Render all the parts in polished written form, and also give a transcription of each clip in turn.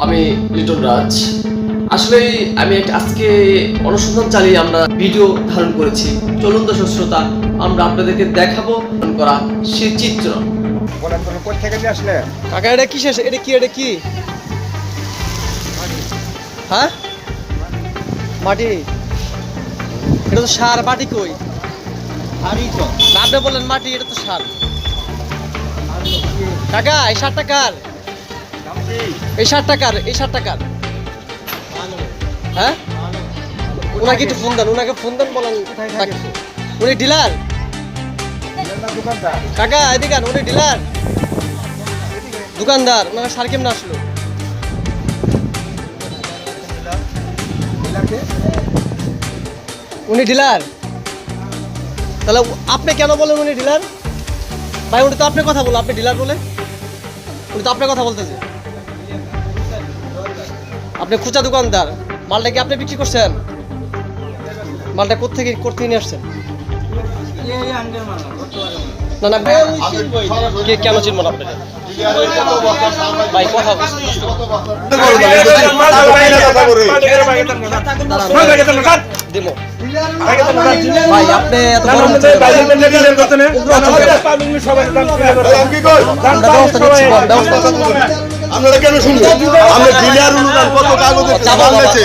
আমি লিটন রাজ। আসলে আমি আজকে অনুসন্ধান চালিয়ে আমরা ভিডিও ধারণ করেছি। চলুন দর্শক শ্রোতা, আমরা আপনাদেরকে দেখাবো করা সেই চিত্র। কাকা এটা কি শেষ? এটা কি হ্যাঁ মাটি? এটা তো সার। মাটি কই? না, আপনি বললেন মাটি, এটা তো সার। কাকা এই 60 টাকার, এই 60 টাকার, এই 60 টাকার। হ্যাঁ, ওনাকে একটু ফোন দেন, ওনাকে ফোন দেন, বলেন উনি ডিলার। কাকা এদিকে উনি ডিলার, দোকানদার। ওনার সার কেমন আসলো? উনি ডিলার, তাহলে আপনি কেন বলেন উনি ডিলার? ভাই উনি তো আপনার কথা বলো, আপনি ডিলার বলে? উনি তো আপনার কথা বলতেছে। আপনি খুচরা দোকানদার, মালটা কি আপনি বিক্রি করছেন? মালটা কোথেকে নিয়ে আসছেন? না না, কেন চিনব না আপনাকে? ভাই কথা ভাই, আপনি এত আপনারা কেন শুনবেন? আমরা ডিলার অনুদান কত কাগজে চালাচ্ছে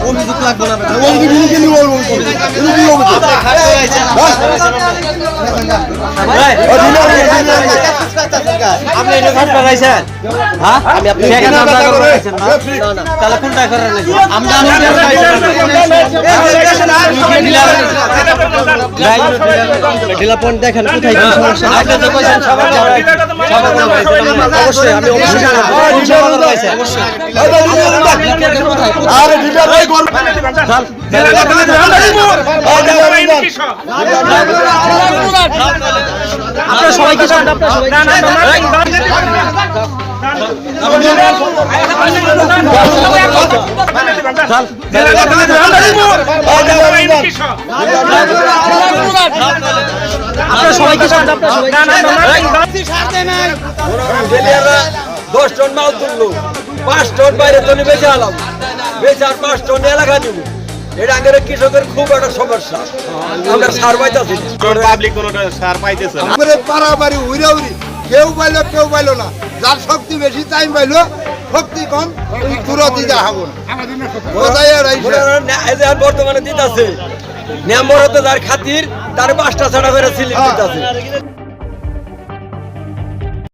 অভিযোগ লাগবে না। আপনি এটা ঘাট লাগাইছেন? হ্যাঁ, আমি আপনি সেখানে আমরা লাগাইছেন না? না তাহলে কোনটা করেন নাকি? আমরা ডিলার পয়েন্ট দেখেন কোথায় কি সমস্যা। আপনি তো কইছেন সবার অবশ্যই, আমি অবশ্যই আরে ডিলার ভাই গল আপনারা সবাই কি চান? আপনারা সবাই আপনারা সবাই কি চান? 10 টন মাল তুললো, 5 টন বাইরে চলে বেঁচে আলাম, বেঁচে আর 5 টন এলাকা নিব। এটা আমাদের কৃষকের খুব একটা সমস্যা। আমরা সার পাইতেছি, পাবলিক কোনটা সার পাইতেছে না। আমাদের পারাবাড়ি উড়াউড়ি কেউ পাইলো না। যার শক্তি বেশি টাইম পাইলো, শক্তি কম তুরতি দেখাবো না। বর্তমানে দিতেছে নেমরতে যার খাতির তার 5টা ছাড়া করে সিলিং দিতেছে।